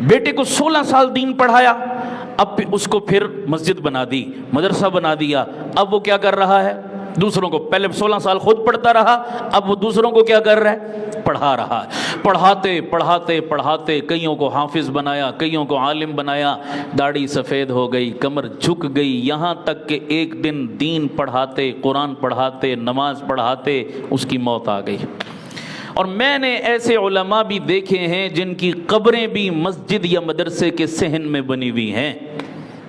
بیٹے کو 16 سال دین پڑھایا، اب اس کو پھر مسجد بنا دی، مدرسہ بنا دیا، اب وہ کیا کر رہا ہے؟ دوسروں کو، پہلے 16 سال خود پڑھتا رہا، اب وہ دوسروں کو کیا کر رہا ہے؟ پڑھا رہا ہے۔ پڑھاتے پڑھاتے پڑھاتے کئیوں کو حافظ بنایا، کئیوں کو عالم بنایا، داڑھی سفید ہو گئی، کمر جھک گئی، یہاں تک کہ ایک دن دین پڑھاتے، قرآن پڑھاتے، نماز پڑھاتے اس کی موت آ گئی۔ اور میں نے ایسے علماء بھی دیکھے ہیں جن کی قبریں بھی مسجد یا مدرسے کے صحن میں بنی ہوئی ہیں،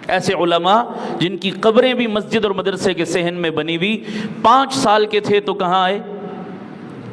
ایسے علماء جن کی قبریں بھی مسجد اور مدرسے کے صحن میں بنی ہوئی، 5 سال کے تھے تو کہاں آئے؟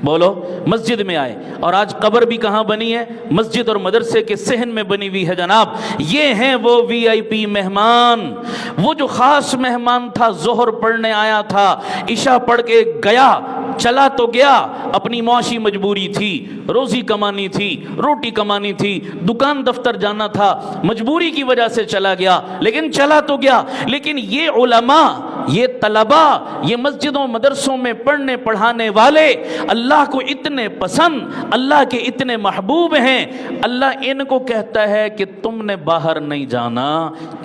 بولو، مسجد میں آئے، اور آج قبر بھی کہاں بنی ہے؟ مسجد اور مدرسے کے صحن میں بنی ہوئی ہے۔ جناب یہ ہیں وہ وی آئی پی مہمان، وہ جو خاص مہمان تھا، ظہر پڑھنے آیا تھا، عشاء پڑھ کے گیا، چلا تو گیا، اپنی معاشی مجبوری تھی، روزی کمانی تھی، روٹی کمانی تھی، دکان دفتر جانا تھا، مجبوری کی وجہ سے چلا گیا، لیکن چلا تو گیا۔ لیکن یہ علماء، یہ طلباء، یہ مسجدوں مدرسوں میں پڑھنے پڑھانے والے اللہ کو اتنے پسند، اللہ کے اتنے محبوب ہیں، اللہ ان کو کہتا ہے کہ تم نے باہر نہیں جانا،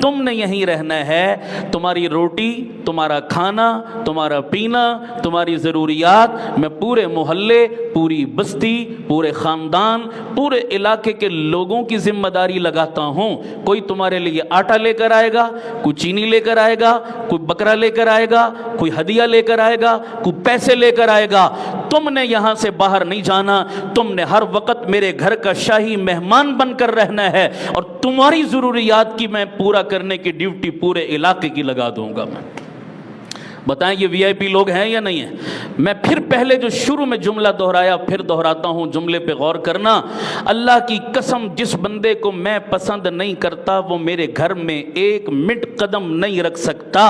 تم نے یہیں رہنا ہے، تمہاری روٹی، تمہارا کھانا، تمہارا پینا، تمہاری ضروریات میں پورے محلے، پوری بستی، پورے خاندان، پورے علاقے کے لوگوں کی ذمہ داری لگاتا ہوں۔ کوئی تمہارے لیے آٹا لے کر آئے گا، کوئی چینی لے کر آئے گا، کوئی بکرا لے کر آئے گا، کوئی ہدیہ لے کر آئے گا، کوئی پیسے لے کر آئے گا، تم نے یہاں سے باہر نہیں جانا، تم نے ہر وقت میرے گھر کا شاہی مہمان بن کر رہنا ہے، اور تمہاری ضروریات کی میں پورا کرنے کی ڈیوٹی پورے علاقے کی لگا دوں گا میں۔ بتائیں یہ وی آئی پی لوگ ہیں یا نہیں ہیں؟ میں پھر پہلے جو شروع میں جملہ دہرایا پھر دہراتا ہوں، جملے پہ غور کرنا۔ اللہ کی قسم، جس بندے کو میں پسند نہیں کرتا وہ میرے گھر میں 1 منٹ قدم نہیں رکھ سکتا،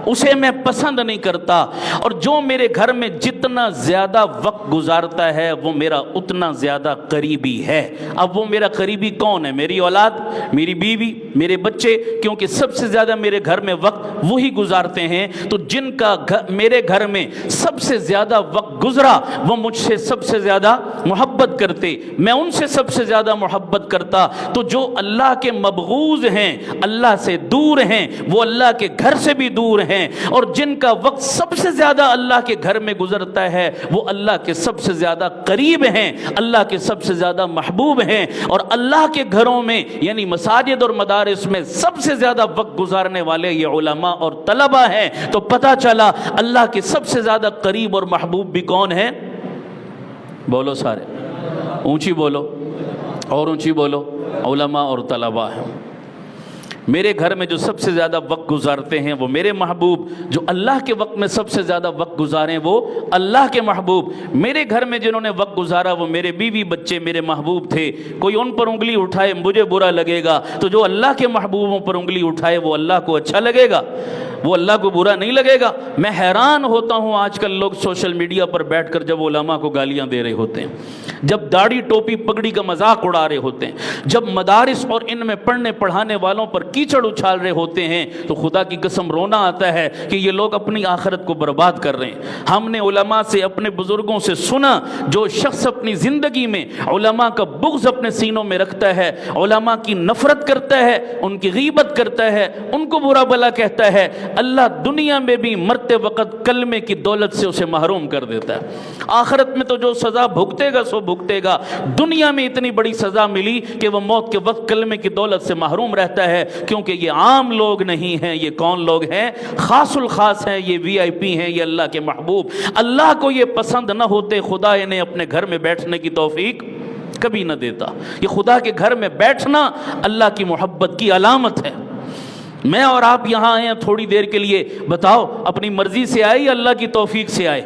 اسے میں پسند نہیں کرتا، اور جو میرے گھر میں جتنا زیادہ وقت گزارتا ہے وہ میرا اتنا زیادہ قریبی ہے۔ اب وہ میرا قریبی کون ہے؟ میری اولاد، میری بیوی، میرے بچے، کیونکہ سب سے زیادہ میرے گھر میں وقت وہی گزارتے ہیں۔ تو جن کا میرے گھر میں سب سے زیادہ وقت گزرا وہ مجھ سے سب سے زیادہ محبت کرتے، میں ان سے سب سے زیادہ محبت کرتا۔ تو جو اللہ کے مبغوض ہیں، اللہ سے دور ہیں، وہ اللہ کے گھر سے بھی دور ہیں، اور جن کا وقت سب سے زیادہ اللہ کے گھر میں گزرتا ہے وہ اللہ کے سب سے زیادہ قریب ہیں، اللہ کے سب سے زیادہ محبوب ہیں۔ اور اللہ کے گھروں میں یعنی مساجد اور مدارس میں سب سے زیادہ وقت گزارنے والے یہ علماء اور طلباء ہیں۔ تو پتہ چلا اللہ کے سب سے زیادہ قریب اور محبوب بھی کون ہیں؟ بولو سارے، اونچی بولو اور اونچی بولو، علماء اور طلباء ہیں۔ میرے گھر میں جو سب سے زیادہ وقت گزارتے ہیں وہ میرے محبوب، جو اللہ کے وقت میں سب سے زیادہ وقت گزاریں وہ اللہ کے محبوب۔ میرے گھر میں جنہوں نے وقت گزارا وہ میرے بیوی بچے میرے محبوب تھے۔ کوئی ان پر انگلی اٹھائے مجھے برا لگے گا، تو جو اللہ کے محبوبوں پر انگلی اٹھائے وہ اللہ کو اچھا لگے گا، وہ اللہ کو برا نہیں لگے گا۔ میں حیران ہوتا ہوں آج کل لوگ سوشل میڈیا پر بیٹھ کر جب علماء کو گالیاں دے رہے ہوتے ہیں، جب داڑھی ٹوپی پگڑی کا مذاق اڑا رہے ہوتے ہیں، جب مدارس اور ان میں پڑھنے پڑھانے والوں پر کیچڑ اچھال رہے ہوتے ہیں، تو خدا کی قسم رونا آتا ہے کہ یہ لوگ اپنی آخرت کو برباد کر رہے ہیں۔ ہم نے علماء سے، اپنے بزرگوں سے سنا، جو شخص اپنی زندگی میں علماء کا بغض اپنے سینوں میں رکھتا ہے، علماء کی نفرت کرتا ہے، ان کی غیبت کرتا ہے، ان کو برا بھلا کہتا ہے، اللہ دنیا میں بھی مرتے وقت کلمے کی دولت سے اسے محروم کر دیتا ہے۔ آخرت میں تو جو سزا بھگتے گا سو بھگتے گا، دنیا میں اتنی بڑی سزا ملی کہ وہ موت کے وقت کلمے کی دولت سے محروم رہتا ہے، کیونکہ یہ عام لوگ نہیں ہیں، یہ کون لوگ ہیں؟ خاص الخاص ہیں، یہ وی آئی پی ہیں، یہ اللہ کے محبوب۔ اللہ کو یہ پسند نہ ہوتے خدا انہیں اپنے گھر میں بیٹھنے کی توفیق کبھی نہ دیتا۔ یہ خدا کے گھر میں بیٹھنا اللہ کی محبت کی علامت ہے۔ میں اور آپ یہاں آئے ہیں تھوڑی دیر کے لیے، بتاؤ اپنی مرضی سے آئے یا اللہ کی توفیق سے آئے؟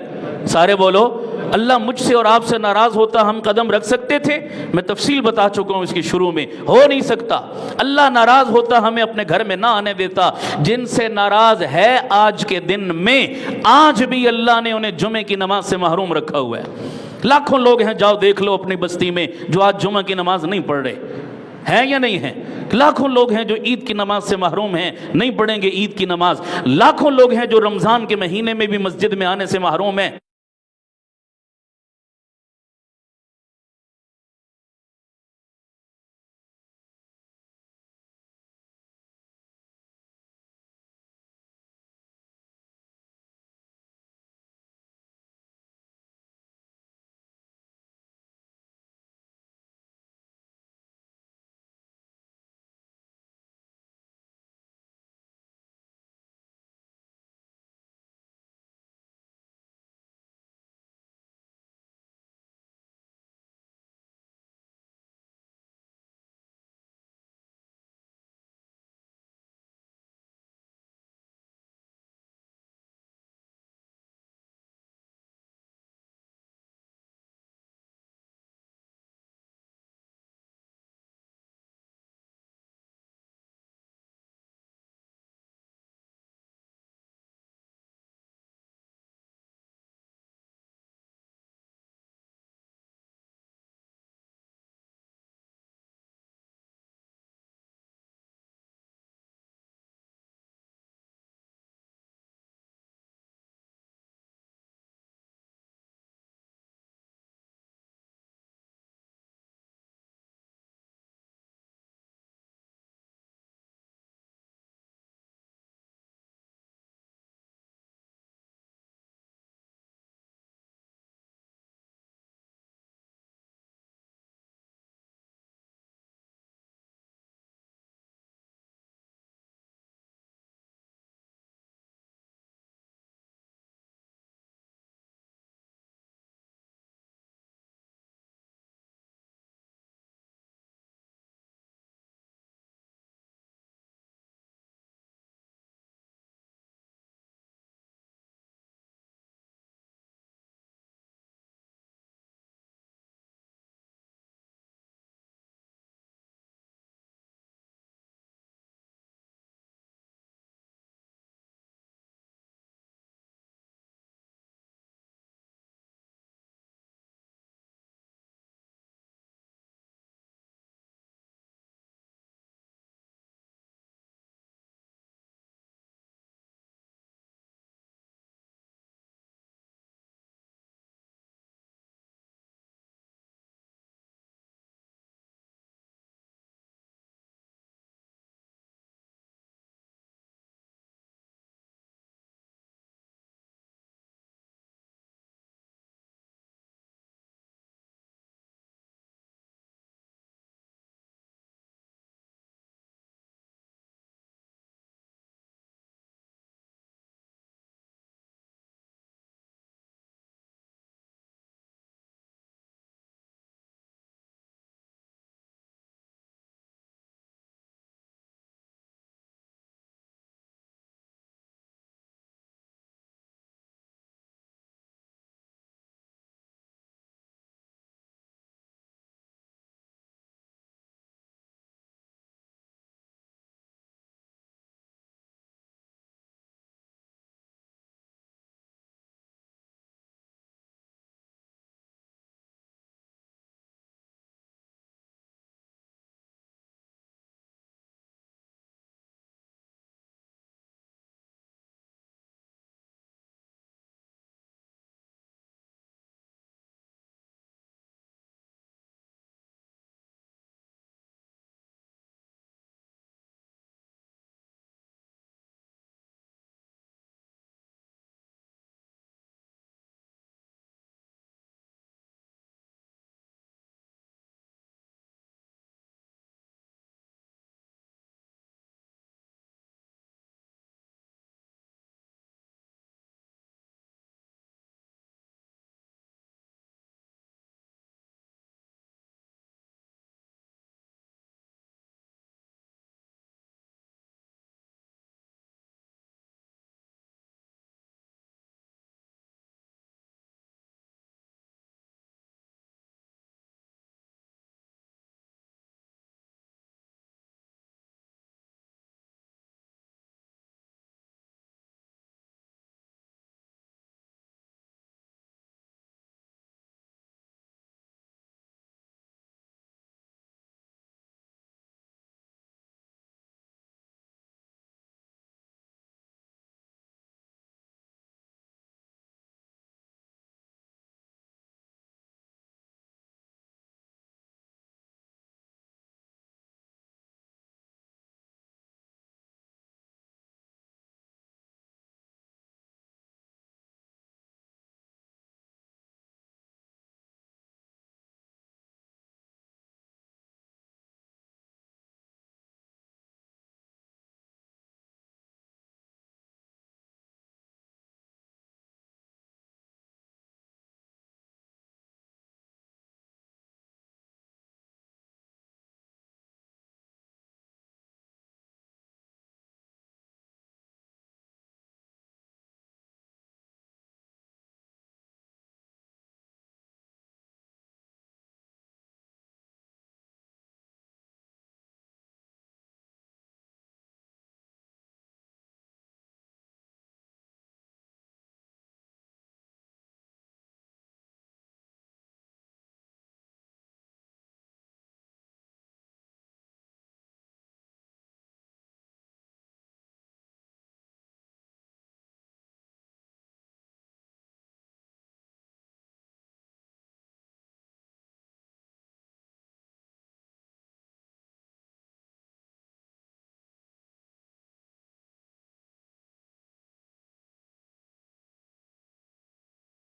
سارے بولو۔ اللہ مجھ سے اور آپ سے ناراض ہوتا ہم قدم رکھ سکتے تھے؟ میں تفصیل بتا چکا ہوں اس کی شروع میں، ہو نہیں سکتا۔ اللہ ناراض ہوتا ہمیں اپنے گھر میں نہ آنے دیتا۔ جن سے ناراض ہے آج کے دن میں، آج بھی اللہ نے انہیں جمعے کی نماز سے محروم رکھا ہوا ہے۔ لاکھوں لوگ ہیں، جاؤ دیکھ لو اپنی بستی میں، جو آج جمعہ کی نماز نہیں پڑھ رہے ہیں یا نہیں ہیں؟ لاکھوں لوگ ہیں جو عید کی نماز سے محروم ہیں، نہیں پڑھیں گے عید کی نماز۔ لاکھوں لوگ ہیں جو رمضان کے مہینے میں بھی مسجد میں آنے سے محروم ہیں۔